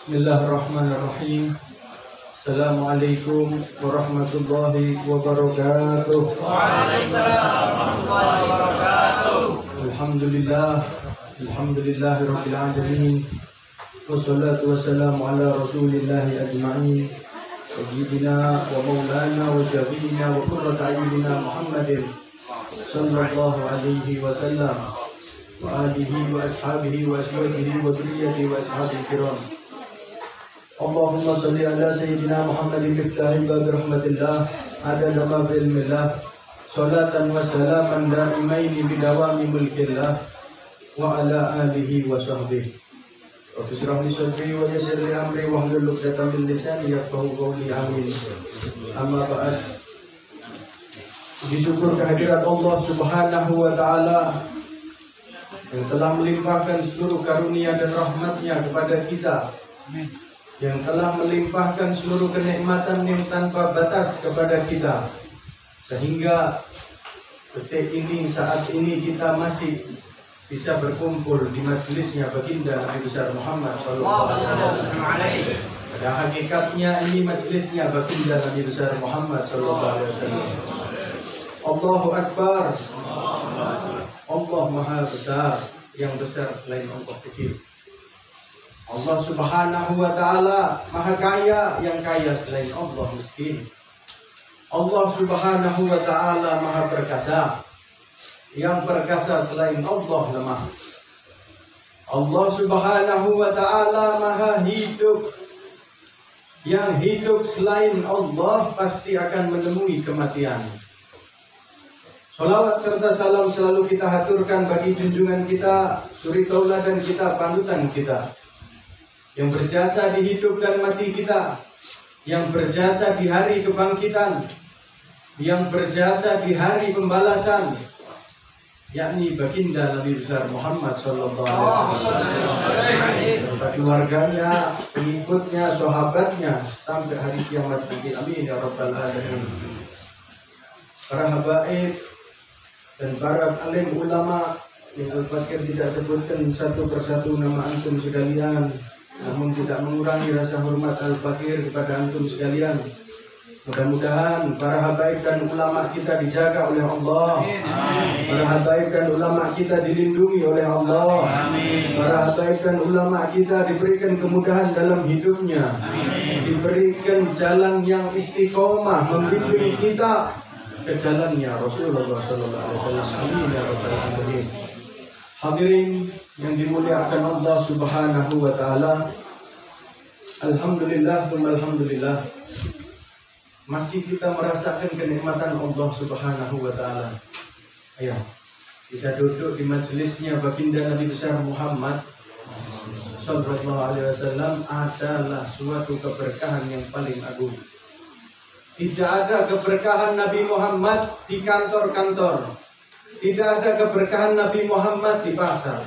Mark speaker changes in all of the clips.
Speaker 1: Bismillahirrahmanirrahim. Assalamualaikum warahmatullahi wabarakatuh.
Speaker 2: Waalaikumsalam warahmatullahi wabarakatuh.
Speaker 1: Alhamdulillahirabbil alamin. Wassalatu wassalamu ala rasulillahi ajma'in. Sayyidina wa maulana wa syafi'ina wa qurratu a'yunina Muhammadin sallallahu alaihi wasallam wa alihi wa ashabihi wa azwajihi wa dhurriyyatihi wa ashabil kiram. Allahumma salli ala Sayyidina Muhammadin miftahi babi rahmatillah adada ma fi ilmillah salatan wa salaman daimaini bidawami mulkillah wa ala alihi wa sahbihi. Rabbi shrah li sadri wa yassir li amri wahlul 'uqdatam min lisani yafqahu qawli. Amin. Amma ba'd. Disyukur kehadirat Allah Subhanahu wa taala yang telah melimpahkan seluruh karunia dan rahmatnya kepada kita, yang telah melimpahkan seluruh kenikmatan yang tanpa batas kepada kita, sehingga detik ini, saat ini kita masih bisa berkumpul di majelisnya baginda Nabi besar Muhammad SAW. Pada hakikatnya ini majelisnya baginda Nabi besar Muhammad SAW. Allahu Akbar. Allah Maha Besar, yang besar selain Allah kecil. Allah Subhanahu wa ta'ala Maha Kaya, yang kaya selain Allah miskin. Allah Subhanahu wa ta'ala Maha Perkasa, yang perkasa selain Allah lemah. Allah Subhanahu wa ta'ala Maha Hidup, yang hidup selain Allah pasti akan menemui kematian. Salawat serta salam selalu kita haturkan bagi junjungan kita, suri tauladan kita, panutan kita, yang berjasa di hidup dan mati kita, yang berjasa di hari kebangkitan, yang berjasa di hari pembalasan, yakni baginda Nabi besar Muhammad sallallahu alaihi wasallam, serta keluarganya, pengikutnya, sahabatnya sampai hari kiamat nanti. Amin ya rabbal alamin. Para habaib dan para alim ulama yang Al-Fakir tidak sebutkan satu persatu nama antum sekalian, namun tidak mengurangi rasa hormat Al-Fakir kepada antum sekalian. Mudah-mudahan para habaib dan ulama kita dijaga oleh Allah. Amin. Para habaib dan ulama kita dilindungi oleh Allah. Amin. Para habaib dan ulama kita diberikan kemudahan dalam hidupnya. Amin. Diberikan jalan yang istiqomah membimbing kita ke jalannya Rasulullah sallallahu alaihi wasallam. Amin ya rabbal alamin. Hadirin yang dimuliakan Allah Subhanahu wa taala. Alhamdulillah, alhamdulillah. Masih kita merasakan kenikmatan Allah Subhanahu wa taala. Ayo, bisa duduk di majelisnya baginda Nabi besar Muhammad sallallahu alaihi wasallam adalah suatu keberkahan yang paling agung. Tidak ada keberkahan Nabi Muhammad di kantor-kantor. Tidak ada keberkahan Nabi Muhammad di pasar.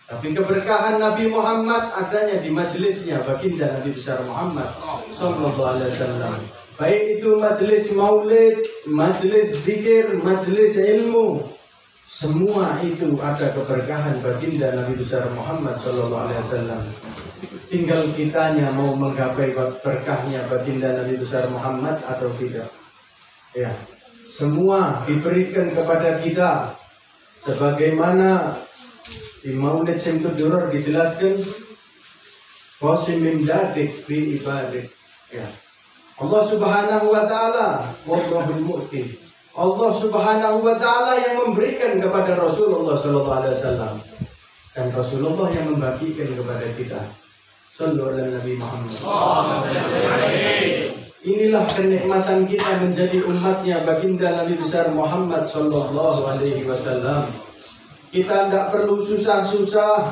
Speaker 1: Tapi keberkahan Nabi Muhammad adanya di majelisnya baginda Nabi besar Muhammad sallallahu alaihi wasallam. Baik itu majelis maulid, majelis zikir, majelis ilmu, semua itu ada keberkahan baginda Nabi besar Muhammad sallallahu alaihi wasallam. Tinggal kitanya mau menggapai berkahnya baginda Nabi besar Muhammad atau tidak. Ya, semua diberikan kepada kita sebagaimana di Maulid Syamsul Duror dijelaskan, qasim min dadik bi ibadik. Ya. Allah Subhanahu wa taala wallahul mu'ti. Allah Subhanahu wa taala yang memberikan kepada Rasulullah sallallahu alaihi wasallam, dan Rasulullah yang membagikan kepada kita. Sallallahu alaihi Nabi Muhammad. Inilah kenikmatan kita menjadi umatnya baginda Nabi besar Muhammad sallallahu alaihi wasallam. Kita tidak perlu susah-susah,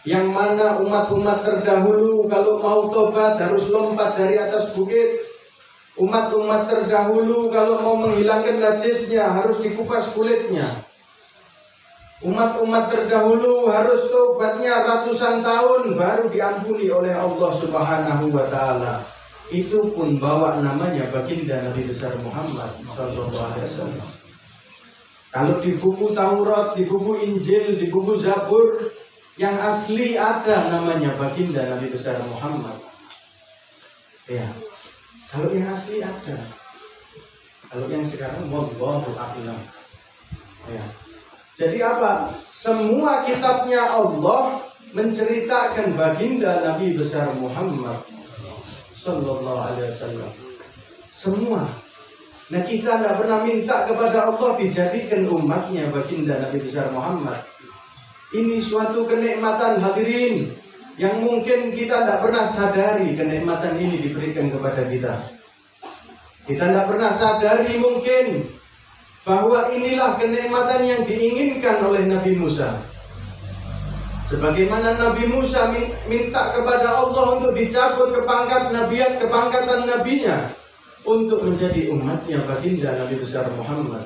Speaker 1: yang mana umat-umat terdahulu kalau mau tobat harus lompat dari atas bukit. Umat-umat terdahulu kalau mau menghilangkan najisnya harus dikupas kulitnya. Umat-umat terdahulu harus tobatnya ratusan tahun baru diampuni oleh Allah Subhanahu wa taala. Itu pun bawa namanya baginda Nabi besar Muhammad sallallahu alaihi wasallam. Kalau di buku Taurat, di buku Injil, di buku Zabur Yang asli ada namanya baginda Nabi besar Muhammad. Ya, kalau yang asli ada. Kalau yang sekarang wallahu a'lam. Ya. Jadi apa? Semua kitabnya Allah menceritakan baginda Nabi besar Muhammad sallallahu alaihi wasallam. Semua. Nah, kita tidak pernah minta kepada Allah dijadikan umatnya baginda Nabi besar Muhammad. Ini suatu kenikmatan hadirin yang mungkin kita tidak pernah sadari kenikmatan ini diberikan kepada kita. Kita tidak pernah sadari mungkin bahwa inilah kenikmatan yang diinginkan oleh Nabi Musa. Sebagaimana Nabi Musa minta kepada Allah untuk dicabut kepangkatan nabinya untuk menjadi umatnya baginda Nabi besar Muhammad.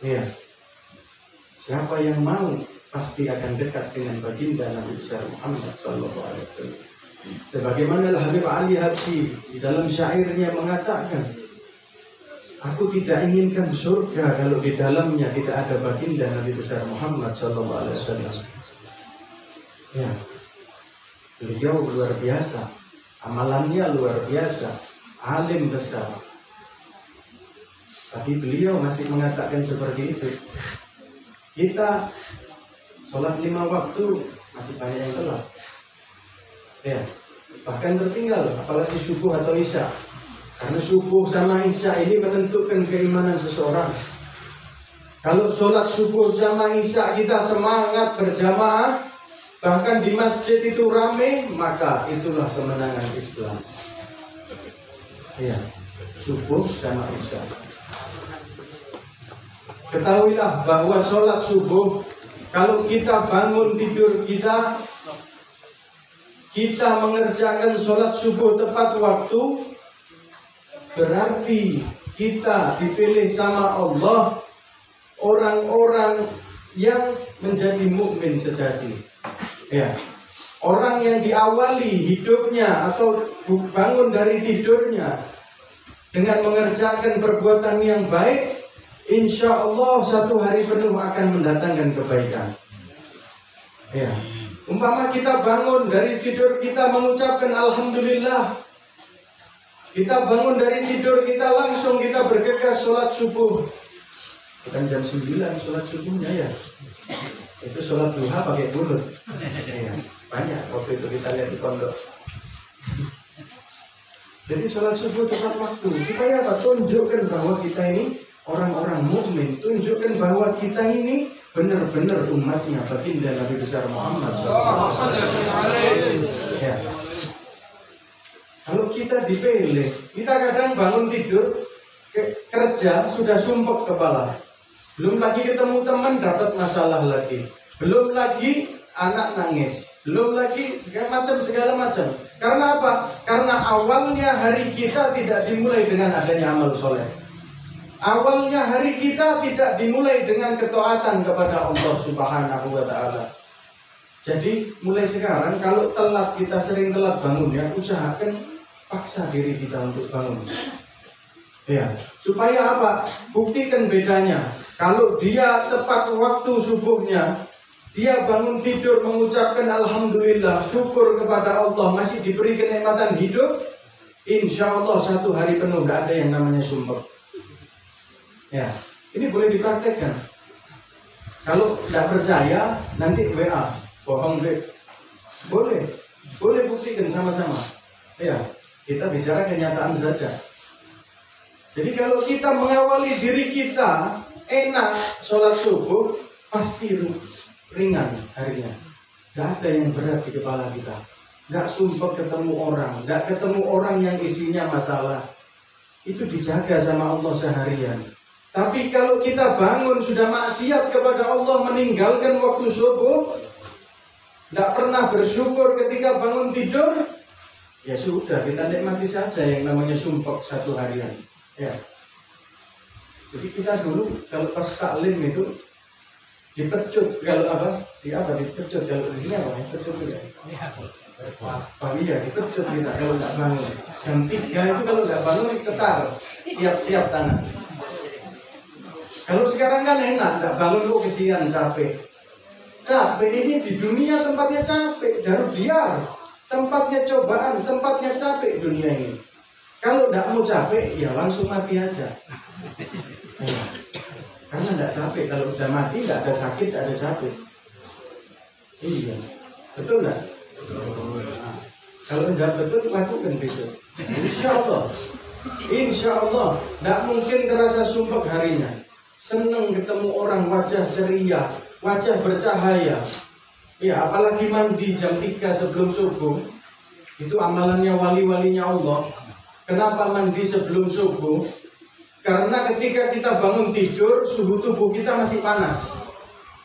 Speaker 1: Ya. Siapa yang mau pasti akan dekat dengan baginda Nabi besar Muhammad sallallahu alaihi wasallam. Sebagaimana Habib Ali Habsyi di dalam syairnya mengatakan, aku tidak inginkan surga kalau di dalamnya tidak ada baginda Nabi besar Muhammad sallallahu alaihi wasallam. Ya. Beliau luar biasa, amalannya luar biasa, alim besar. Tapi beliau masih mengatakan seperti itu. Kita sholat 5 waktu masih banyak yang telat. Ya, bahkan tertinggal, apalagi subuh atau isya. Karena subuh sama isya ini menentukan keimanan seseorang. Kalau sholat subuh sama isya kita semangat berjamaah, bahkan di masjid itu ramai, maka itulah kemenangan Islam. Ya, subuh sama isya. Ketahuilah bahwa sholat subuh, kalau kita bangun tidur kita mengerjakan sholat subuh tepat waktu, berarti kita dipilih sama Allah orang-orang yang menjadi mukmin sejati. Ya, orang yang diawali hidupnya atau bangun dari tidurnya dengan mengerjakan perbuatan yang baik, insya Allah satu hari penuh akan mendatangkan kebaikan. Ya. Umpama kita bangun dari tidur kita mengucapkan Alhamdulillah. Kita bangun dari tidur kita langsung kita bergegas sholat subuh. Bukan jam 9 sholat subuhnya ya. Itu sholat duha pakai mulut. Ya, banyak waktu itu kita lihat di pondok. Jadi sholat subuh tepat waktu. Supaya apa? Tunjukkan bahwa kita ini orang-orang mukmin. Tunjukkan bahwa kita ini benar-benar umatnya baginda Nabi besar Muhammad ya. Kalau kita dipilih, kita kadang bangun tidur kerja sudah sumpek kepala, belum lagi ketemu teman dapat masalah lagi, belum lagi anak nangis, belum lagi segala macam. Karena apa? Karena awalnya hari kita tidak dimulai dengan adanya amal soleh. Awalnya hari kita tidak dimulai dengan ketaatan kepada Allah Subhanahu wa ta'ala. Jadi mulai sekarang kalau telat, kita sering telat bangun ya, usahakan paksa diri kita untuk bangun. Ya, supaya apa? Buktikan bedanya. Kalau dia tepat waktu subuhnya, dia bangun tidur mengucapkan Alhamdulillah, syukur kepada Allah masih diberi kenikmatan hidup, insya Allah satu hari penuh tidak ada yang namanya sumpek. Ya, ini boleh dipraktekkan. Kalau tidak percaya, nanti WA, bohong deh. Boleh buktikan sama-sama. Ya, kita bicara kenyataan saja. Jadi kalau kita mengawali diri kita enak sholat subuh, pasti ringan harinya. Tidak ada yang berat di kepala kita. Tidak sumpah ketemu orang, tidak ketemu orang yang isinya masalah. Itu dijaga sama Allah seharian. Tapi kalau kita bangun sudah maksiat kepada Allah, meninggalkan waktu subuh, tidak pernah bersyukur ketika bangun tidur, ya sudah, kita nikmati saja yang namanya sumpah satu harian. Ya. Jadi kita dulu kalau pas taklim itu dipecut, kalau dipecut, kalau di sini apa? Dipecut ya. Iya, dipecut kita kalau nggak bangun. Jam 3 itu kalau nggak bangun ketar, siap-siap tangan. Kalau sekarang kan enak, nggak bangun kok kesian capek. Capek ini di dunia tempatnya capek, daruh biar, tempatnya cobaan, tempatnya capek dunia ini. Kalau tidak mau capek, ya langsung mati aja. Ya. Karena tidak capek, kalau sudah mati tidak ada sakit, tidak ada capek. Iya, betul nggak? Nah, kalau menjawab betul, lakukan besok. Insya Allah, tidak mungkin terasa sumpah harinya. Senang ketemu orang wajah ceria, wajah bercahaya. Ya, apalagi mandi jam 3 sebelum subuh. Itu amalannya wali-walinya Allah. Kenapa mandi sebelum subuh? Karena ketika kita bangun tidur, suhu tubuh kita masih panas.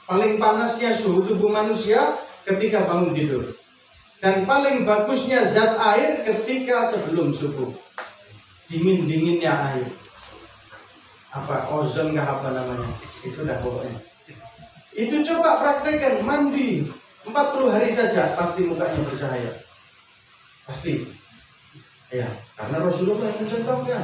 Speaker 1: Paling panasnya suhu tubuh manusia ketika bangun tidur. Dan paling bagusnya zat air ketika sebelum subuh. Dingin-dinginnya air. Apa, ozon kah apa namanya? Itu dah pokoknya. Itu coba praktekkan, mandi 40 hari saja, pasti mukanya bercahaya. Pasti. Ya, karena Rasulullah yang mencontohkan.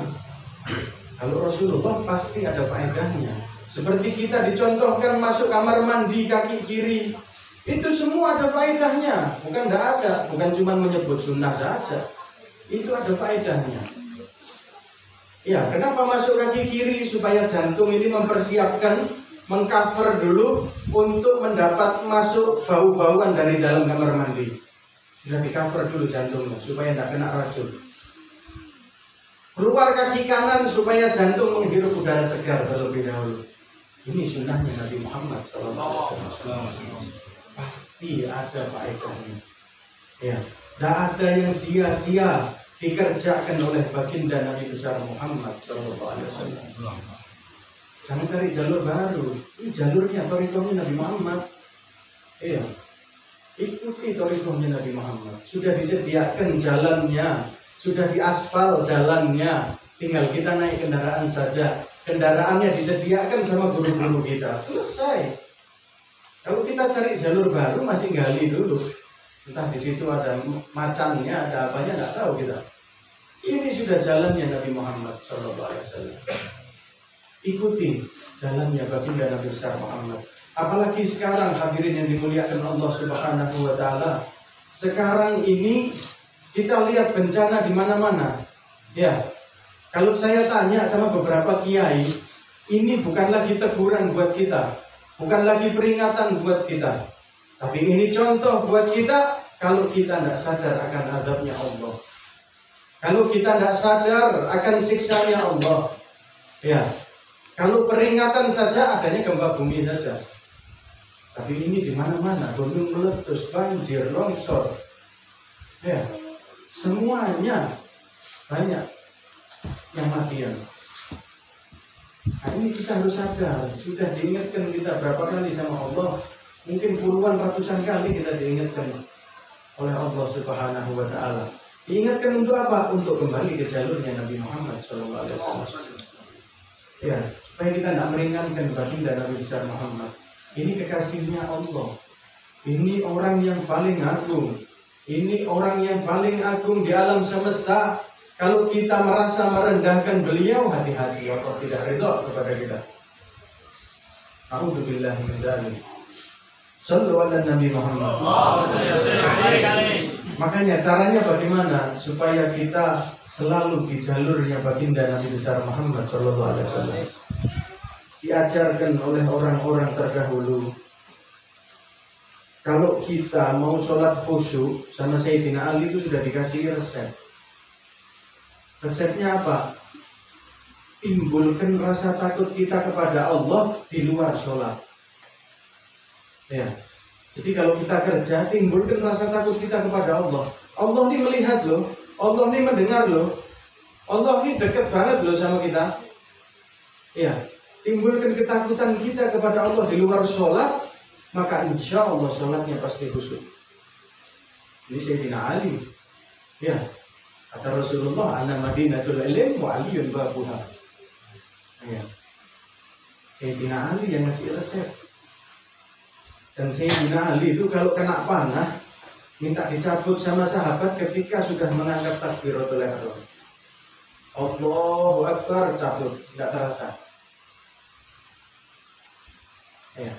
Speaker 1: Kalau Rasulullah pasti ada faedahnya. Seperti kita dicontohkan masuk kamar mandi kaki kiri. Itu semua ada faedahnya. Bukan tidak ada, bukan cuma menyebut sunnah saja. Itu ada faedahnya. Ya, kenapa masuk kaki kiri? Supaya jantung ini mempersiapkan, mengcover dulu untuk mendapat masuk bau-bauan dari dalam kamar mandi. Sudah di cover dulu jantungnya supaya tidak kena racun. Keluar kaki kanan supaya jantung menghirup udara segar terlebih dahulu. Ini sunnahnya Nabi Muhammad SAW. Pasti ada faedahnya. Ya, tidak ada yang sia-sia dikerjakan oleh baginda Nabi besar Muhammad SAW. Jangan cari jalur baru. Ini jalurnya thariqahnya Nabi Muhammad. Iya. Ikuti thariqahnya Nabi Muhammad. Sudah disediakan jalannya, sudah diaspal jalannya. Tinggal kita naik kendaraan saja. Kendaraannya disediakan sama guru-guru kita. Selesai. Kalau kita cari jalur baru masih gali dulu. Entah di situ ada macannya, ada apanya, nggak tahu kita. Ini sudah jalannya Nabi Muhammad SAW. Ikuti jalannya baginda Nabi besar Muhammad. Apalagi sekarang hadirin yang dimuliakan Allah Subhanahu wa taala. Sekarang ini kita lihat bencana di mana-mana. Ya. Kalau saya tanya sama beberapa kiai, ini bukan lagi teguran buat kita, bukan lagi peringatan buat kita. Tapi ini contoh buat kita kalau kita tidak sadar akan azabnya Allah. Kalau kita tidak sadar akan siksanya Allah. Ya. Kalau peringatan saja adanya gempa bumi saja. Tapi ini di mana-mana, gunung meletus, banjir, longsor. Ya. Semuanya banyak yang matian. Nah, ini kita harus sadar. Sudah diingatkan kita berapa kali sama Allah. Mungkin puluhan ratusan kali kita diingatkan oleh Allah Subhanahu wa taala. Diingatkan untuk apa? Untuk kembali ke jalurnya Nabi Muhammad SAW. Ya, supaya kita tidak meringankan baginda Nabi besar Muhammad. Ini kekasihnya Allah. Ini orang yang paling agung. Ini orang yang paling agung di alam semesta. Kalau kita merasa merendahkan beliau, hati-hati Allah tidak ridha kepada kita. A'udzubillahi min dzalik. Shallu ala Nabi Muhammad. Makanya caranya bagaimana supaya kita selalu di jalurnya baginda Nabi besar Muhammad sallallahu alaihi wasallam. Diajarkan oleh orang-orang terdahulu. Kalau kita mau sholat khusyuk sama Sayyidina Ali itu sudah dikasih resep. Resepnya apa? Timbulkan rasa takut kita kepada Allah di luar sholat. Ya. Jadi kalau kita kerja, timbulkan rasa takut kita kepada Allah. Allah ini melihat loh, Allah ini mendengar loh, Allah ini dekat banget loh sama kita. Ya, timbulkan ketakutan kita kepada Allah di luar sholat, maka insya Allah sholatnya pasti khusyuk. Ini Sayyidina Ali. Ya, kata Rasulullah, "Ana Madinatul Ilm wa Aliyun babuha." Ya. Sayyidina Ali yang ngasih resep. Dan Sayyidina Ali itu kalau kena panah minta dicabut sama sahabat ketika sudah mengangkat takbiratul ihram. Allahu Akbar, cabut, enggak terasa. Ya.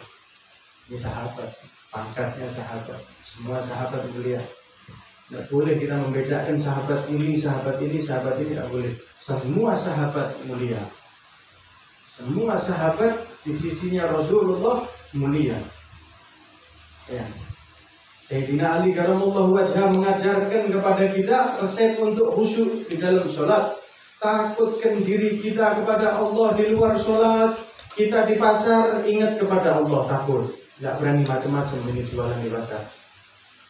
Speaker 1: Ini sahabat. pangkatnya sahabat. Semua sahabat mulia. Tidak boleh kita membedakan sahabat ini, sahabat ini, sahabat ini, tidak boleh. Semua sahabat mulia. Semua sahabat di sisinya Rasulullah mulia. Ya. Sayyidina Ali karamallahu wajhah mengajarkan kepada kita resep untuk khusyuk di dalam sholat. Takutkan diri kita kepada Allah di luar sholat. Kita di pasar ingat kepada Allah, takut. Tidak berani macam-macam ini jualan di pasar.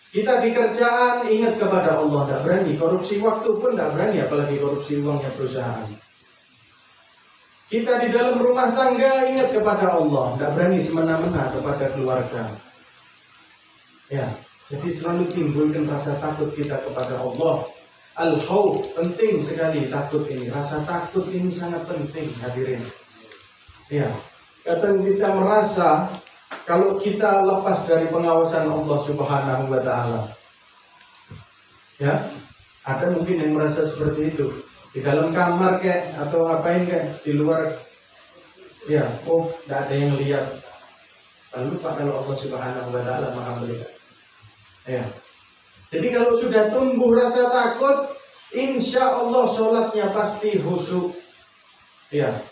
Speaker 1: Kita di kerjaan ingat kepada Allah, tidak berani. Korupsi waktu pun tidak berani, apalagi korupsi uangnya perusahaan. Kita di dalam rumah tangga ingat kepada Allah, tidak berani semena-mena kepada keluarga. Ya, jadi selalu timbulkan rasa takut kita kepada Allah. Al-khawf, penting sekali takut ini. Rasa takut ini sangat penting, hadirin. Ya, kadang kita merasa kalau kita lepas dari pengawasan Allah Subhanahu wa Ta'ala. Ya, ada mungkin yang merasa seperti itu. Di dalam kamar kayak atau ngapain kayak di luar. Ya, oh, tidak ada yang lihat. Lalu lupa kalau Allah Subhanahu wa Ta'ala Maha melihat. Ya. Jadi kalau sudah tumbuh rasa takut, insya Allah sholatnya pasti khusyuk. Ya.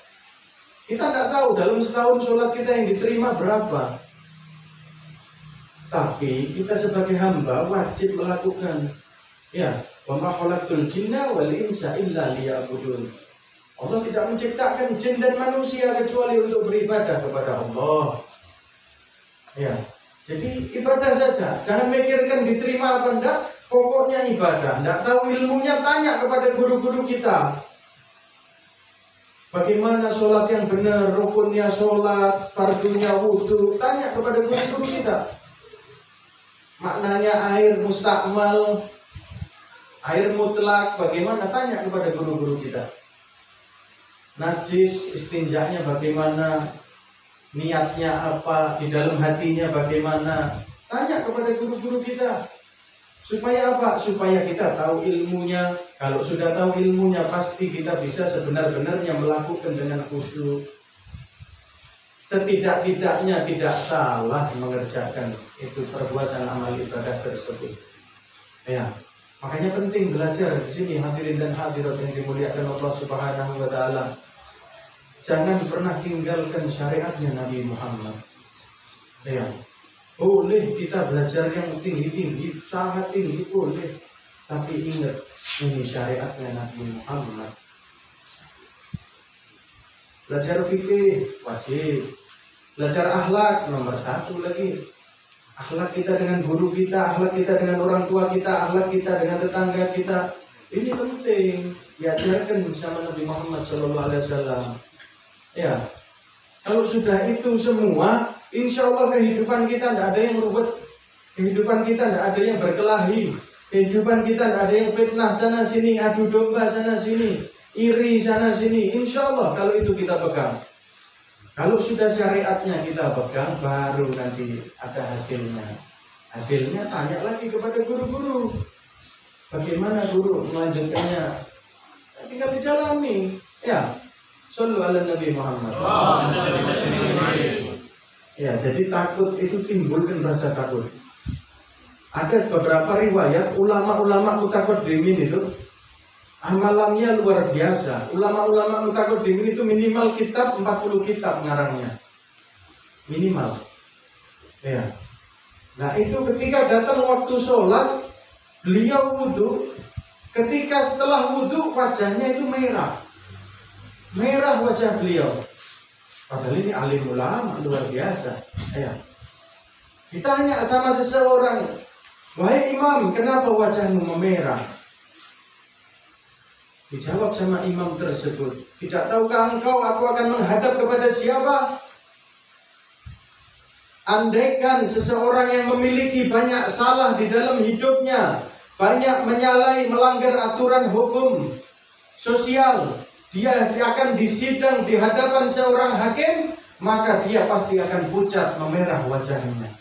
Speaker 1: Kita tidak tahu dalam setahun sholat kita yang diterima berapa. Tapi kita sebagai hamba wajib melakukan. Ya. Wa ma khalaqtul jinna wal insa illa liya'budun. Allah tidak menciptakan jin dan manusia kecuali untuk beribadah kepada Allah. Ya. Jadi ibadah saja, jangan mikirkan diterima apa enggak, pokoknya ibadah. Enggak tahu ilmunya, tanya kepada guru-guru kita. Bagaimana sholat yang benar, rukunnya sholat, fardunya wudu, tanya kepada guru-guru kita. Maknanya air mustakmal, air mutlak, bagaimana, tanya kepada guru-guru kita. Najis, istinjanya bagaimana, niatnya apa, di dalam hatinya bagaimana, tanya kepada guru-guru kita. Supaya apa? Supaya kita tahu ilmunya. Kalau sudah tahu ilmunya, pasti kita bisa sebenar-benarnya melakukan dengan khusyuk. Setidak-tidaknya tidak salah mengerjakan itu perbuatan amal ibadah tersebut. Ya, makanya penting belajar di sini, hadirin dan hadirat yang dimuliakan Allah Subhanahu wa Ta'ala. Jangan pernah tinggalkan syariatnya Nabi Muhammad. Ya, boleh kita belajar yang tinggi-tinggi, sangat tinggi boleh. Tapi ingat, ini syariatnya Nabi Muhammad. Belajar fikih wajib. Belajar akhlak nomor 1 lagi. Akhlak kita dengan guru kita, akhlak kita dengan orang tua kita, akhlak kita dengan tetangga kita. Ini penting diajarkan sama Nabi Muhammad SAW. Ya, kalau sudah itu semua, insya Allah kehidupan kita tidak ada yang ruwet, kehidupan kita tidak ada yang berkelahi, kehidupan kita tidak ada yang fitnah sana sini, adu domba sana sini, iri sana sini. Insya Allah kalau itu kita pegang. Kalau sudah syariatnya kita pegang, baru nanti ada hasilnya. Hasilnya tanya lagi kepada guru-guru. Bagaimana guru melanjutkannya? Tinggal dijalani. Ya. Sallu ala Nabi Muhammad. Ya, jadi takut itu timbulkan rasa takut. Ada beberapa riwayat ulama-ulama mutaqaddimin itu amalannya luar biasa. Ulama-ulama mutaqaddimin itu minimal kitab 40 kitab ngarangnya. Minimal. Ya. Nah, itu ketika datang waktu sholat, beliau wudu. Ketika setelah wudu wajahnya itu merah. Merah wajah beliau. Padahal ini alim ulama luar biasa. Ya. Ditanya sama seseorang, wahai imam, kenapa wajahmu memerah? Dijawab sama imam tersebut, tidak tahukah engkau aku akan menghadap kepada siapa? Andaikan seseorang yang memiliki banyak salah di dalam hidupnya, banyak menyalahi, melanggar aturan hukum sosial, dia akan disidang di hadapan seorang hakim, maka dia pasti akan pucat, memerah wajahnya.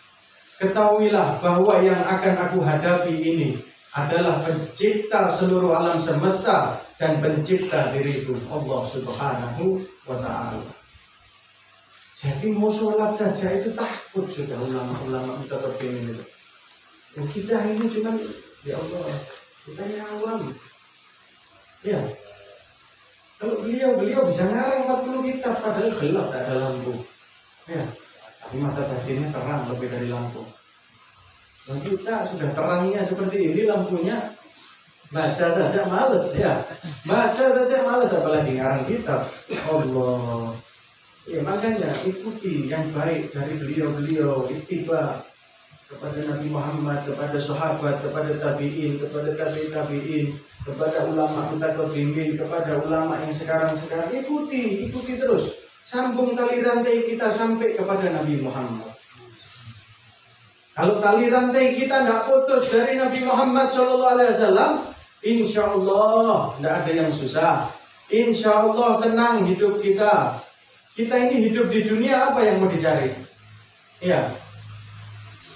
Speaker 1: Ketahuilah bahwa yang akan aku hadapi ini adalah pencipta seluruh alam semesta dan pencipta diriku, Allah Subhanahu wa Ta'ala. Jadi mau sholat saja itu takut sudah ulama-ulama mutaqaddimin itu. Kita ini cuman ya Allah, kita ini awam. Ya. Kalau beliau bisa ngarang 40 kitab padahal gelap, tak ada lampu. Ya. Tapi mata batinnya terang lebih dari lampu. Dan kita sudah terangnya seperti ini lampunya, baca saja males ya. Baca saja males apalagi ngarang kitab. Allah. Ya makanya ikuti yang baik dari beliau-beliau, ittiba kepada Nabi Muhammad, kepada sahabat, kepada tabi'in, kepada tabi'in, kepada ulama mutaqaddimin, kepada ulama yang sekarang ikuti terus. Sambung tali rantai kita sampai kepada Nabi Muhammad. Kalau tali rantai kita tidak putus dari Nabi Muhammad SAW, insya Allah tidak ada yang susah. Insya Allah tenang hidup kita. Kita ini hidup di dunia apa yang mau dicari? Ya,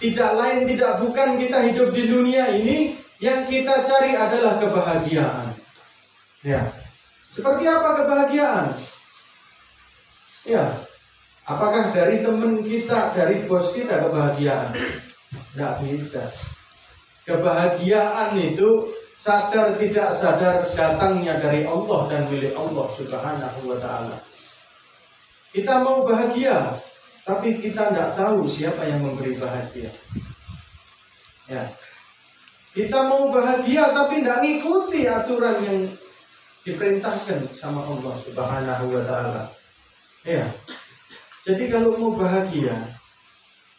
Speaker 1: tidak lain tidak bukan kita hidup di dunia ini yang kita cari adalah kebahagiaan. Ya, seperti apa kebahagiaan? Ya, apakah dari teman kita, dari bos kita kebahagiaan? Tidak bisa. Kebahagiaan itu sadar tidak sadar datangnya dari Allah dan milik Allah Subhanahu wa Ta'ala. Kita mau bahagia, tapi kita tidak tahu siapa yang memberi bahagia. Ya, kita mau bahagia, tapi tidak ngikuti aturan yang diperintahkan sama Allah Subhanahu wa Ta'ala. Ya, jadi kalau mau bahagia,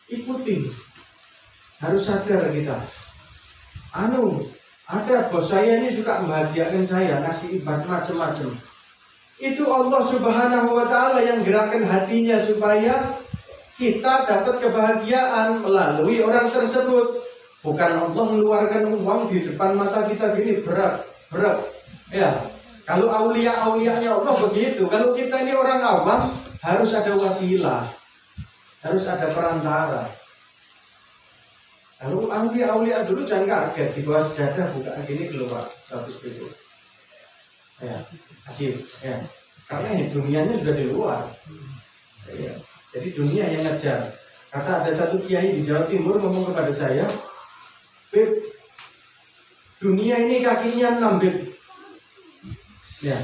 Speaker 1: ikuti. Harus sadar kita. Ada bos saya ini suka membahagiakan saya, ngasih ibadah macam-macam. Itu Allah Subhanahu wa Ta'ala yang gerakkan hatinya supaya kita dapat kebahagiaan melalui orang tersebut. Bukan Allah mengeluarkan uang di depan mata kita gini berat. Ya, kalau aulia-aulianya Allah begitu. Kalau kita ini orang awam harus ada wasilah, harus ada perantara. Kalau aulia dulu jangan kaget di bawah sejadah buka gini keluar 100 ribu. Ya, ajib. Ya, karena ini dunianya sudah di luar. Ya, jadi dunia yang ngejar. Kata ada satu kiai di Jawa Timur ngomong kepada saya, Beb, dunia ini kakinya 6, Beb. Ya,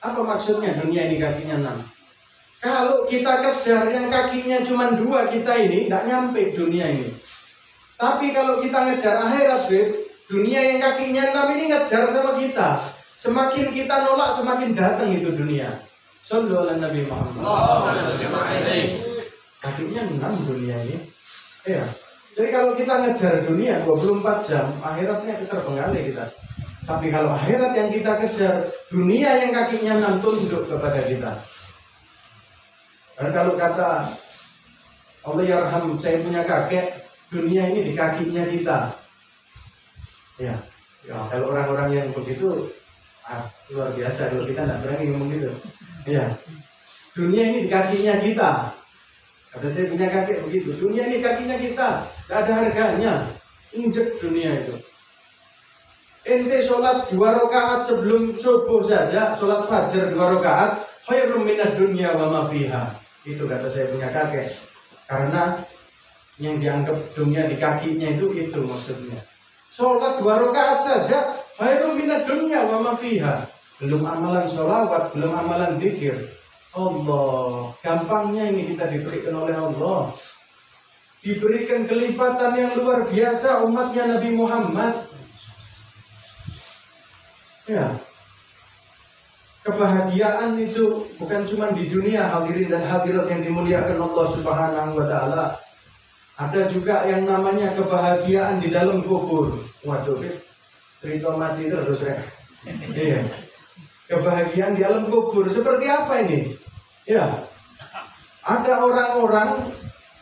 Speaker 1: apa maksudnya dunia ini kakinya 6? Kalau kita kejar yang kakinya cuma 2 kita ini, tidak nyampe dunia ini. Tapi kalau kita ngejar akhirat, Beb, dunia yang kakinya 6 ini ngejar sama kita. Semakin kita nolak, semakin datang itu dunia. Shallu ala Nabi Muhammad. Kakinya 6 dunia ini. Ya. Jadi kalau kita ngejar dunia 24 jam, akhiratnya terbengkalai kita. Tapi kalau akhirat yang kita kejar, dunia yang kakinya 6 tunduk kepada kita. Dan kalau kata Allah yarham, saya punya kakek, dunia ini di kakinya kita. Ya, kalau orang-orang yang begitu luar biasa, kalau kita tidak berani ngomong gitu. Ya, dunia ini di kakinya kita. Kata saya punya kakek begitu, dunia ini kakinya kita, tidak ada harganya, injek dunia itu. Ente sholat 2 rakaat sebelum subuh saja, sholat fajar 2 rakaat, khairum minad dunya wa ma fiha. Itu kata saya punya kakek. Karena yang dianggap dunia di kakinya itu maksudnya. Sholat 2 rakaat saja, khairum minad dunya wa ma fiha. Belum amalan sholawat, belum amalan dzikir. Allah, gampangnya ini kita diberikan oleh Allah. Diberikan kelipatan yang luar biasa umatnya Nabi Muhammad. Ya, kebahagiaan itu bukan cuma di dunia, hadirin dan hadirat yang dimuliakan Allah Subhanahu wa Ta'ala. Ada juga yang namanya kebahagiaan di dalam kubur. Waduh, cerita mati terus ya. Iya. Kebahagiaan di dalam kubur seperti apa ini? Ya, ada orang-orang,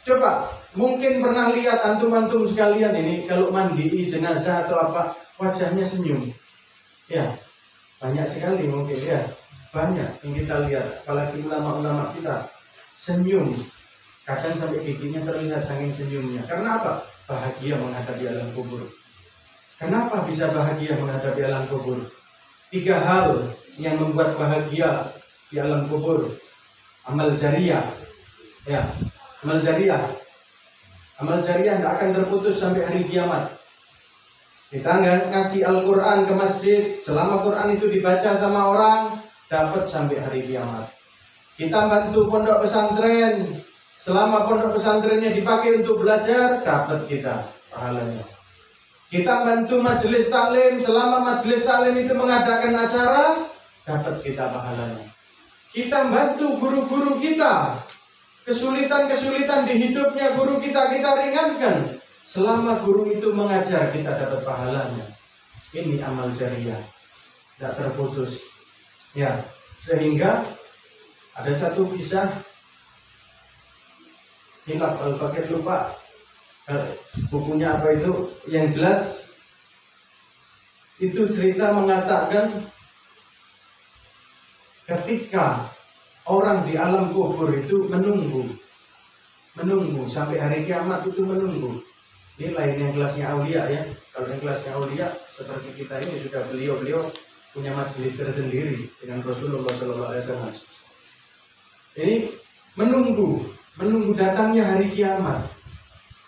Speaker 1: coba mungkin pernah lihat antum-antum sekalian ini kalau mandi jenazah atau apa, wajahnya senyum. Ya, banyak sekali mungkin ya, banyak yang kita lihat, apalagi ulama-ulama kita senyum, kadang sampai giginya terlihat saking senyumnya. Karena apa? Bahagia menghadapi alam kubur. Kenapa bisa bahagia menghadapi alam kubur? 3 hal yang membuat bahagia di alam kubur. Amal jariah, Ya, amal jariah. Amal jariah tidak akan terputus sampai hari kiamat. Kita ngasih Al-Quran ke masjid, selama Quran itu dibaca sama orang, dapat sampai hari kiamat. Kita bantu pondok pesantren, selama pondok pesantrennya dipakai untuk belajar, dapat kita pahalanya. Kita bantu majelis taklim, selama majelis taklim itu mengadakan acara, dapat kita pahalanya. Kita bantu guru-guru kita, kesulitan-kesulitan di hidupnya guru kita ringankan. Selama guru itu mengajar, kita dapat pahalanya. Ini amal jariah, tidak terputus. Ya, sehingga ada satu kisah, hilaf al-fakir, lupa bukunya apa itu, yang jelas itu cerita mengatakan ketika orang di alam kubur itu menunggu sampai hari kiamat itu menunggu. Ini lain yang kelasnya aulia ya. Kalau yang kelasnya aulia seperti kita ini sudah beliau punya majelis tersendiri dengan Rasulullah SAW. Ini menunggu datangnya hari kiamat.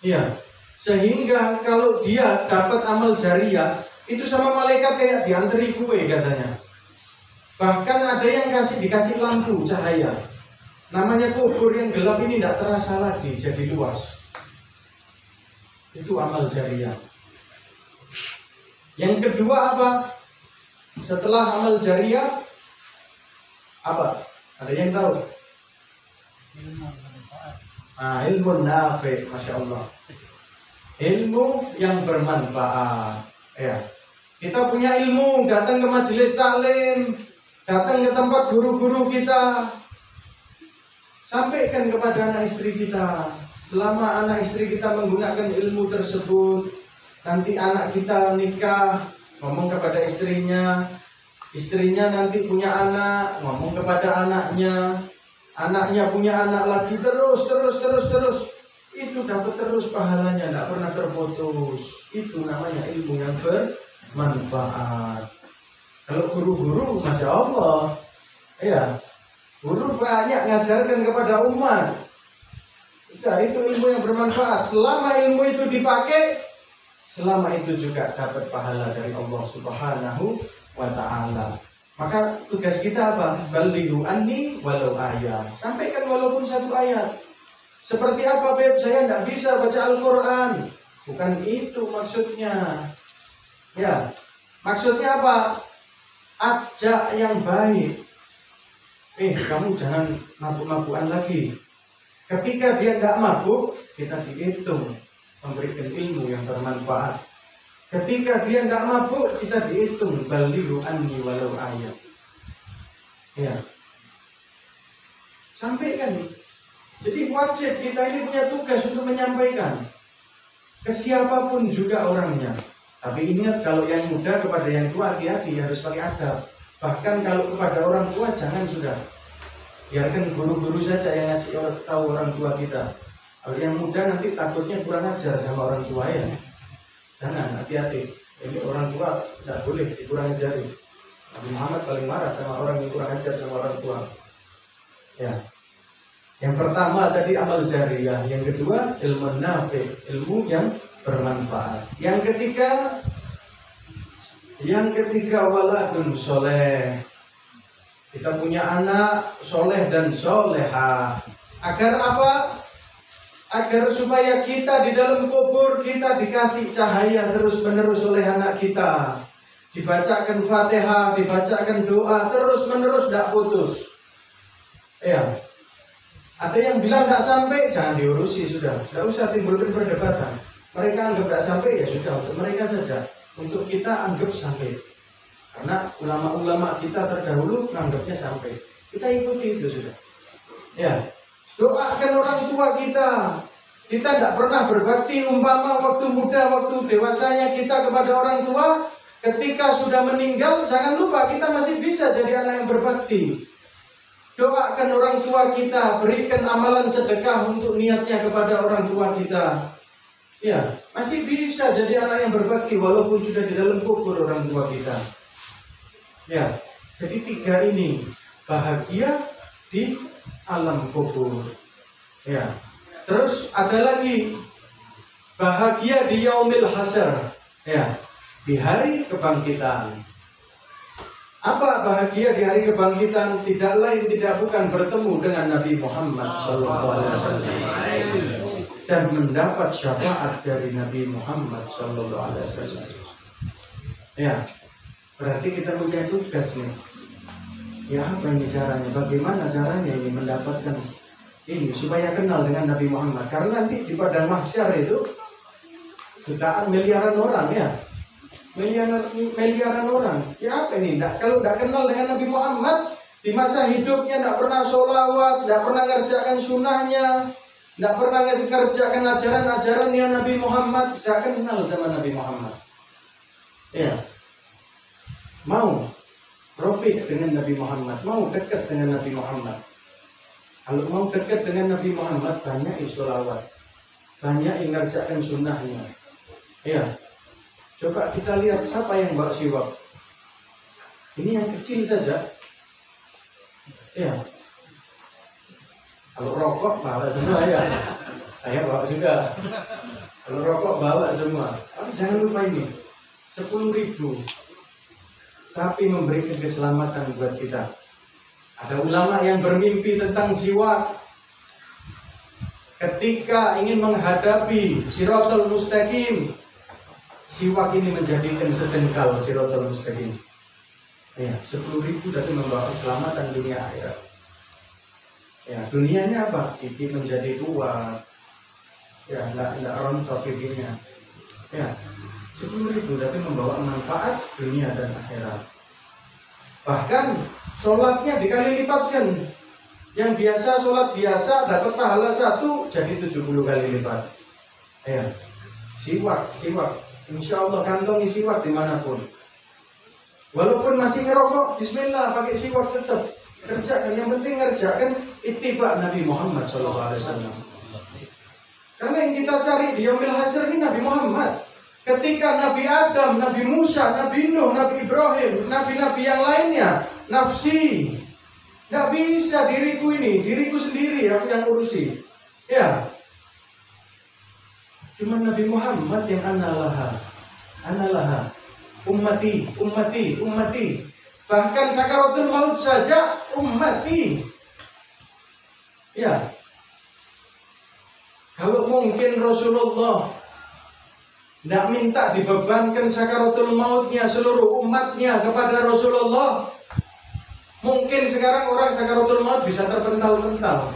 Speaker 1: Ya, sehingga kalau dia dapat amal jariah itu sama malaikat kayak dianteri kue katanya. Bahkan ada yang dikasih lampu cahaya. Namanya kubur yang gelap ini tidak terasa lagi, jadi luas. Itu amal jariah. Yang kedua apa? Setelah amal jariah apa? Ada yang tahu? Ilmu nafi, masya Allah. Ilmu yang bermanfaat. Ya, kita punya ilmu, datang ke majelis taklim, datang ke tempat guru-guru kita, sampaikan kepada anak istri kita. Selama anak istri kita menggunakan ilmu tersebut, nanti anak kita nikah, ngomong kepada istrinya nanti punya anak, ngomong kepada anaknya punya anak lagi, terus. Itu dapat terus pahalanya, tidak pernah terputus. Itu namanya ilmu yang bermanfaat. Kalau guru-guru, masya Allah, ya, guru banyak ngajarkan kepada umat. Nah, itu ilmu yang bermanfaat. Selama ilmu itu dipakai, selama itu juga dapat pahala dari Allah Subhanahu wa Ta'ala. Maka tugas kita apa? Balighu anni walau ayat. Sampaikan walaupun satu ayat. Seperti apa, Beb? Saya tidak bisa baca Al-Quran. Bukan itu maksudnya. Ya, maksudnya apa? Ajak yang baik. Kamu jangan mabuk-mabukan lagi. Ketika dia tidak mabuk, kita dihitung memberikan ilmu yang bermanfaat. Ketika dia tidak mabuk, kita dihitung balighu anni walau ayat. Ya, sampaikan. Jadi wajib kita ini punya tugas untuk menyampaikan ke siapapun juga orangnya. Tapi ingat, kalau yang muda kepada yang tua hati-hati, harus pakai adab. Bahkan kalau kepada orang tua jangan sudah. Biarkan guru-guru saja yang ngasih tahu orang tua kita. Kalau yang muda nanti takutnya kurang ajar sama orang tua ya. Jangan, hati-hati. Ini orang tua tidak boleh dikurang ajari. Nabi Muhammad paling marah sama orang yang kurang ajar sama orang tua. Ya. Yang pertama tadi amal jariah, yang kedua ilmu nafi, ilmu yang bermanfaat. Yang ketiga waladun soleh. Kita punya anak soleh dan soleha. Agar apa? Agar supaya kita di dalam kubur kita dikasih cahaya terus-menerus oleh anak kita. Dibacakan Fatihah, dibacakan doa terus-menerus, tidak putus. Ya. Ada yang bilang tidak sampai, jangan diurusi sudah. Tidak usah timbulkan perdebatan. Mereka anggap tidak sampai, ya sudah, untuk mereka saja. Untuk kita anggap sampai. Karena ulama-ulama kita terdahulu menganggapnya sampai. Kita ikuti itu sudah. Ya, doakan orang tua kita. Kita tidak pernah berbakti umpama waktu muda, waktu dewasanya kita kepada orang tua. Ketika sudah meninggal, jangan lupa kita masih bisa jadi anak yang berbakti. Doakan orang tua kita, berikan amalan sedekah untuk niatnya kepada orang tua kita. Ya, masih bisa jadi anak yang berbakti walaupun sudah di dalam kubur orang tua kita. Ya, jadi 3 ini bahagia di alam kubur. Ya. Terus ada lagi bahagia di yaumil hasyr. Ya. Di hari kebangkitan. Apa bahagia di hari kebangkitan? Tidak lain tidak bukan bertemu dengan Nabi Muhammad SAW dan mendapat syafaat dari Nabi Muhammad SAW. Ya, berarti kita punya tugas nih. Ya, apa ini caranya? Bagaimana caranya ini mendapatkan ini supaya kenal dengan Nabi Muhammad? Karena nanti di padang mahsyar itu jutaan miliaran orang ya. Miliaran orang. Ya apa ini? Kalau tidak kenal dengan Nabi Muhammad, di masa hidupnya tidak pernah sholawat, tidak pernah ngerjakan sunnahnya, tidak pernah ngerjakan ajaran-ajaran yang Nabi Muhammad, tidak kenal sama Nabi Muhammad. Ya. Mau profit dengan Nabi Muhammad, mau dekat dengan Nabi Muhammad. Kalau mau dekat dengan Nabi Muhammad, banyak sholawat, banyak ngerjakan sunnahnya. Ya. Coba kita lihat siapa yang bawa siwak. Ini yang kecil saja. Ya. Kalau rokok bawa semua ya. Saya bawa juga. Kalau rokok bawa semua. Tapi jangan lupa ini 10.000. Tapi memberikan keselamatan buat kita. Ada ulama yang bermimpi tentang siwak. Ketika ingin menghadapi Shiratal Mustaqim, siwak ini menjadikan sejengkal Shiratal Mustaqim. Ya, 10.000 tapi membawa keselamatan dunia akhirat. Ya, dunianya apa? Pipi menjadi tua. Ya, enggak rontok pipinya. Ya, 10.000 tapi membawa manfaat dunia dan akhirat. Bahkan sholatnya dikali lipatkan. Yang biasa sholat biasa dapat pahala 1 jadi 70 kali lipat. Ya, siwak. Insya Allah kantongi siwak dimanapun. Walaupun masih ngerokok, bismillah pakai siwak tetap. Kerjakan, yang penting ngerjakan ittiba Nabi Muhammad SAW. Karena yang kita cari di yaumil hasyr ini Nabi Muhammad. Ketika Nabi Adam, Nabi Musa, Nabi Nuh, Nabi Ibrahim, Nabi-Nabi yang lainnya, nafsi. Nggak bisa diriku sendiri aku yang urusi. Ya. Cuma Nabi Muhammad yang analaha, ummati. Bahkan sakaratul maut saja ummati. Ya. Kalau mungkin Rasulullah tidak minta dibebankan sakaratul mautnya seluruh umatnya kepada Rasulullah, mungkin sekarang orang sakaratul maut bisa terpental-pental.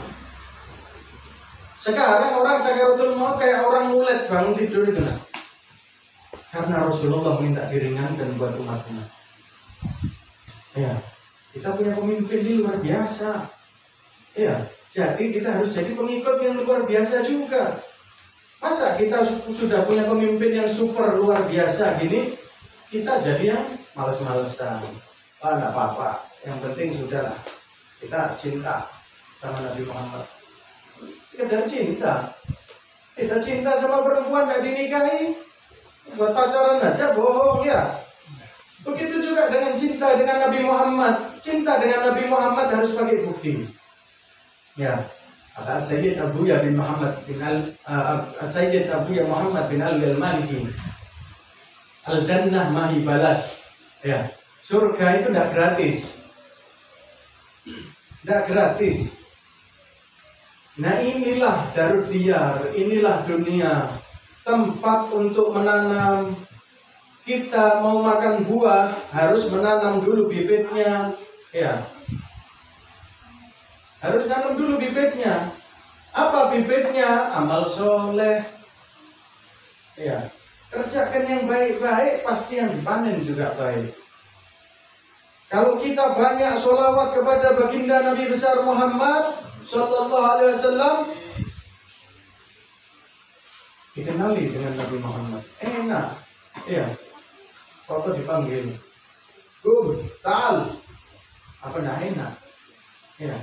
Speaker 1: Sekarang orang sakaratul maut kayak orang mulet bangun tidur itu nah. Karena Rasulullah minta diringankan buat umatnya. Ya, kita punya pemimpin ini luar biasa. Ya, jadi kita harus jadi pengikut yang luar biasa juga. Masa kita sudah punya pemimpin yang super luar biasa gini, kita jadi yang males-malesan. Enggak apa-apa, yang penting sudahlah kita cinta sama Nabi Muhammad. Sekedar cinta. Kita cinta sama perempuan tidak dinikahi, buat pacaran aja bohong ya. Begitu juga dengan cinta dengan Nabi Muhammad. Cinta dengan Nabi Muhammad harus pakai bukti. Ya, kata Sayyid Abuya Muhammad bin Al-Maliki, Al-Jannah mahi balas. Ya, surga itu tidak gratis. Tidak gratis. Nah inilah darud diyar, inilah dunia, tempat untuk menanam. Kita mau makan buah harus menanam dulu bibitnya, ya. Harus nanam dulu bibitnya. Apa bibitnya? Amal soleh. Ya, kerjakan yang baik-baik, pasti yang dipanen juga baik. Kalau kita banyak sholawat kepada baginda Nabi besar Muhammad Sallallahu Alaihi Wasallam, dikenali dengan Nabi Muhammad, enak, ya. Kalau dipanggil, ta'al, apa dah enak, ya.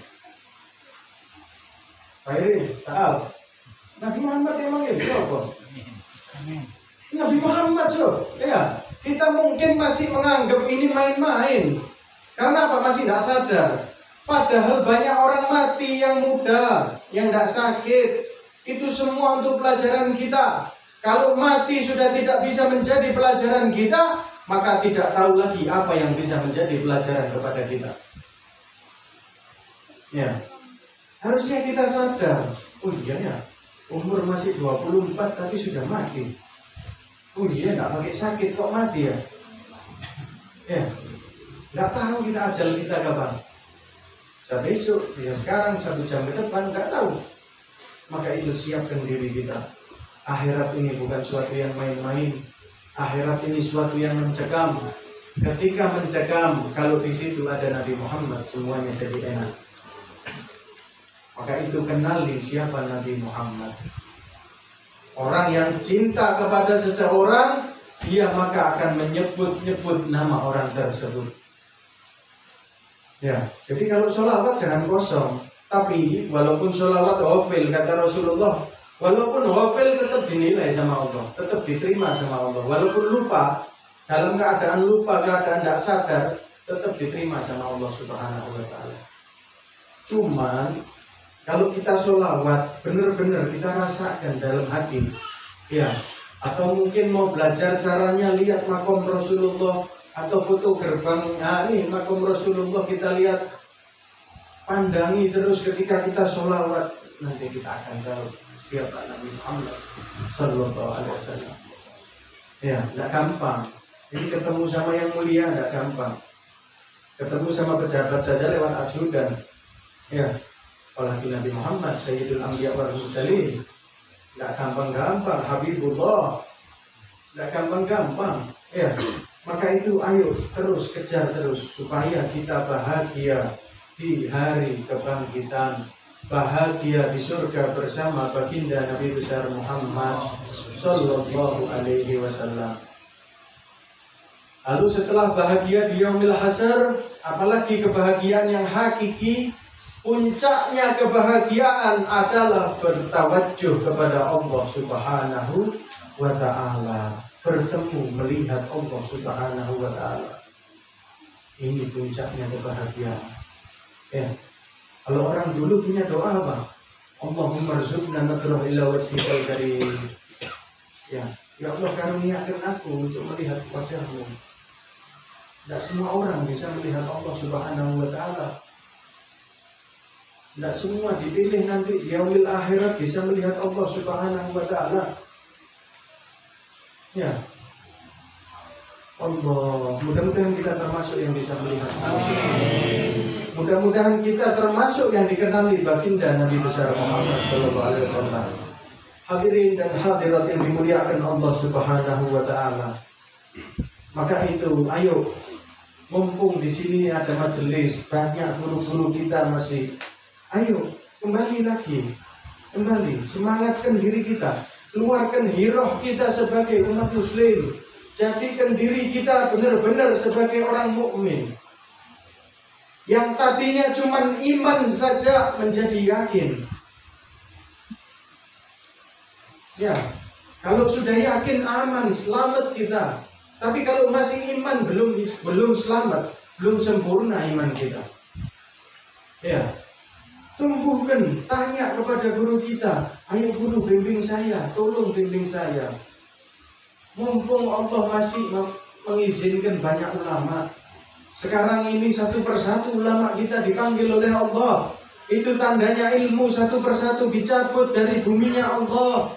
Speaker 1: Baik, ta'al. Nabi Muhammad yang manggil, apa? Nabi Muhammad ya. Kita mungkin masih menganggap ini main-main. Karena apa? Masih tidak sadar. Padahal banyak orang mati yang muda, yang tidak sakit. Itu semua untuk pelajaran kita. Kalau mati sudah tidak bisa menjadi pelajaran kita, maka tidak tahu lagi apa yang bisa menjadi pelajaran kepada kita. Ya, harusnya kita sadar. Oh iya ya, umur masih 24 tapi sudah mati. Oh iya, nggak pakai sakit kok mati ya. Ya, nggak tahu kita ajal kita kapan. Bisa besok, bisa sekarang, 1 jam ke depan, nggak tahu. Maka itu siapkan diri kita. Akhirat ini bukan suatu yang main-main. Akhirat ini suatu yang mencekam. Ketika mencekam, kalau di situ ada Nabi Muhammad, semuanya jadi enak. Maka itu kenali siapa Nabi Muhammad. Orang yang cinta kepada seseorang, dia maka akan menyebut-nyebut nama orang tersebut. Ya, jadi kalau sholawat jangan kosong. Tapi walaupun sholawat hafil, kata Rasulullah, walaupun hafil tetap dinilai sama Allah, tetap diterima sama Allah. Walaupun lupa, dalam keadaan lupa, keadaan tidak sadar, tetap diterima sama Allah Subhanahu wa Ta'ala. Cuman kalau kita sholawat benar-benar kita rasakan dalam hati, ya, atau mungkin mau belajar caranya, lihat makom Rasulullah atau foto gerbang, nah ini makom Rasulullah kita lihat, pandangi terus ketika kita sholawat, nanti kita akan tahu siapa Nabi Muhammad Sallallahu Alaihi Wasallam. Ya, tidak gampang. Ini ketemu sama yang mulia tidak gampang. Ketemu sama pejabat saja lewat ajudan. Ya, apalagi Nabi Muhammad Sayyidul Anbiya wal Mursalin. Tidak gampang-gampang, Habibullah. Tidak gampang-gampang. Ya, maka itu ayo terus kejar terus supaya kita bahagia di hari kebangkitan, bahagia di surga bersama baginda Nabi besar Muhammad Sallallahu Alaihi Wasallam. Lalu setelah bahagia di Yaumil Hasyr, apalagi kebahagiaan yang hakiki, puncaknya kebahagiaan adalah bertawajjuh kepada Allah Subhanahu wa Ta'ala, bertemu melihat Allah Subhanahu wa Ta'ala. Ini puncaknya kebahagiaan. Ya, kalau orang dulu punya doa apa? Allahumma rzuqna nadrah ila wajhikal karim. Ya Allah karuniakan aku untuk melihat wajahmu. Tidak semua orang bisa melihat Allah Subhanahu wa Ta'ala. Tidak semua dipilih nanti di yaumil akhirat bisa melihat Allah Subhanahu wa Ta'ala. Ya Allah, mudah-mudahan kita termasuk yang bisa melihat. Mudah-mudahan kita termasuk yang dikenali baginda Nabi besar Muhammad Sallallahu Alaihi Wasallam. Hadirin dan hadirat yang dimuliakan Allah Subhanahu wa Ta'ala. Maka itu, ayo, mumpung di sini ada majelis, banyak guru-guru kita masih. Ayo, kembali lagi, kembali, semangatkan diri kita, keluarkan hiroh kita sebagai umat muslim, jadikan diri kita benar-benar sebagai orang mukmin. Yang tadinya cuma iman saja menjadi yakin. Ya, kalau sudah yakin aman, selamat kita. Tapi kalau masih iman belum selamat, belum sempurna iman kita. Ya, tumbuhkan, tanya kepada guru kita, ayo guru bimbing saya, tolong bimbing saya. Mumpung Allah masih mengizinkan banyak ulama. Sekarang ini satu persatu ulama kita dipanggil oleh Allah. Itu tandanya ilmu satu persatu dicabut dari buminya Allah.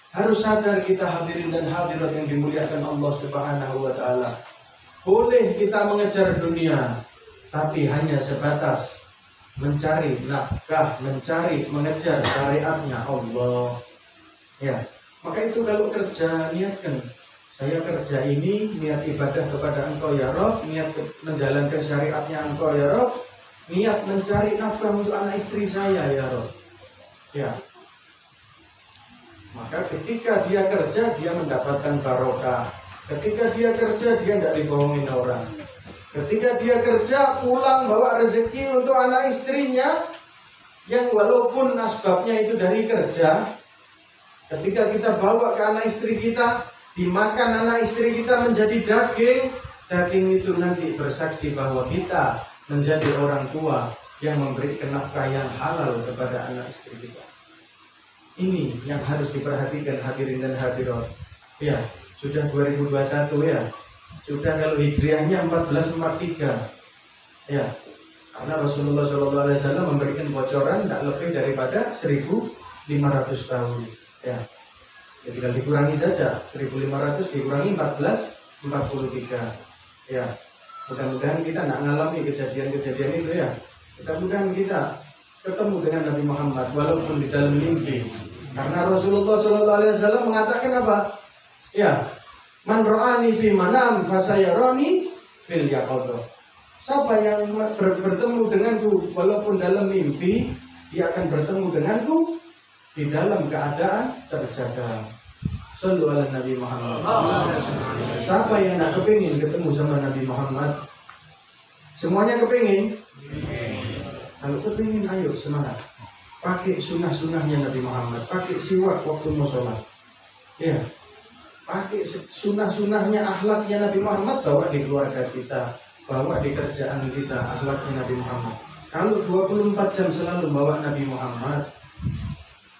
Speaker 1: Harus sadar kita hadirin dan hadirat yang dimuliakan Allah Subhanahu wa Ta'ala. Boleh kita mengejar dunia, tapi hanya sebatas mencari nafkah, mengejar syariatnya Allah. Ya, maka itu kalau kerja niatkan, saya kerja ini niat ibadah kepada Engkau ya Rabb, niat menjalankan syariatnya Engkau ya Rabb, niat mencari nafkah untuk anak istri saya ya Rabb. Ya. Maka ketika dia kerja, dia mendapatkan barokah. Ketika dia kerja, dia tidak dibohongin orang. Ketika dia kerja, pulang bawa rezeki untuk anak istrinya, yang walaupun asbabnya itu dari kerja, ketika kita bawa ke anak istri kita, dimakan anak istri kita menjadi daging, daging itu nanti bersaksi bahwa kita menjadi orang tua yang memberikan nafkah yang halal kepada anak istri kita. Ini yang harus diperhatikan hadirin dan hadirat. Ya, sudah 2021 ya. Sudah kalau hijriahnya 1443. Ya. Karena Rasulullah SAW memberikan bocoran tidak lebih daripada 1.500 tahun. Ya. Ya, tinggal dikurangi saja, 1.500 dikurangi 1443. Ya. Mudah-mudahan kita tidak mengalami kejadian-kejadian itu ya. Mudah-mudahan kita ketemu dengan Nabi Muhammad walaupun di dalam mimpi. Karena Rasulullah SAW mengatakan apa? Ya, man ra'ani fi manam fasayarani fil yaqadzah. Siapa yang bertemu denganku walaupun dalam mimpi, dia akan bertemu denganku di dalam keadaan terjaga. Sallu ala Nabi Muhammad. Siapa yang nak kepingin ketemu sama Nabi Muhammad? Semuanya kepingin? Kalau kepingin, ayo semangat. Pakai sunnah-sunnahnya Nabi Muhammad. Pakai siwak waktu mau sholat. Ya, pakai sunnah-sunnahnya, akhlaknya Nabi Muhammad. Bawa di keluarga kita, bawa di kerjaan kita, akhlaknya Nabi Muhammad. Kalau 24 jam selalu bawa Nabi Muhammad,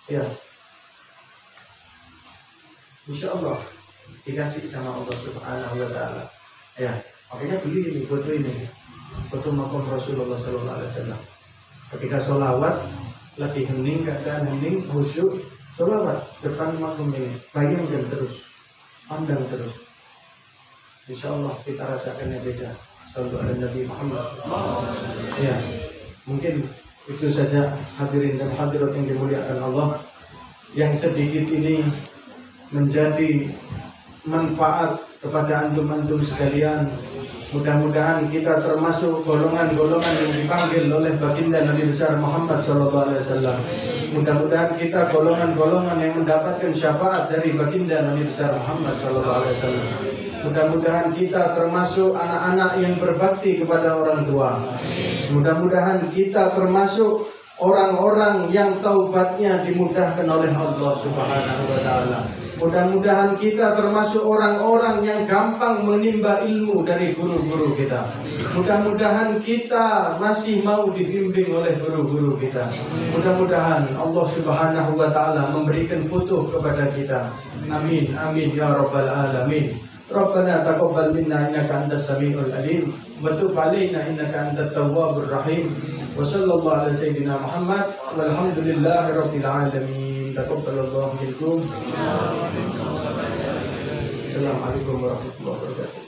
Speaker 1: ya, insya Allah dikasih sama Allah Subhanahu wa Ta'ala. Ya, makanya beli ini foto ini, foto makam Rasulullah SAW. Ketika sholawat, lagi hening, keadaan hening, khusyuk, sholawat depan makam ini, bayangkan terus, pandang terus. Insya Allah kita rasakannya beda. Sallu ala Nabi Muhammad. Ya, mungkin itu saja hadirin dan hadirat yang dimuliakan Allah. Yang sedikit ini menjadi manfaat kepada antum-antum sekalian. Mudah-mudahan kita termasuk golongan-golongan yang dipanggil oleh baginda Nabi besar Muhammad SAW. Mudah-mudahan kita golongan-golongan yang mendapatkan syafaat dari baginda Nabi besar Muhammad SAW. Mudah-mudahan kita termasuk anak-anak yang berbakti kepada orang tua. Mudah-mudahan kita termasuk orang-orang yang taubatnya dimudahkan oleh Allah Subhanahu wa Ta'ala. Mudah-mudahan kita termasuk orang-orang yang gampang menimba ilmu dari guru-guru kita. Mudah-mudahan kita masih mau dibimbing oleh guru-guru kita. Mudah-mudahan Allah Subhanahu wa Ta'ala memberikan futuh kepada kita. Amin, amin ya rabbal alamin. Rabbana taqabbal minna innaka antas samiul alim wa tub alaina innaka antat tawwabur rahim. Wa sallallahu ala sayyidina Muhammad walhamdulillahi rabbil alamin. Taqabbalallahu minkum. Assalamualaikum warahmatullahi wabarakatuh.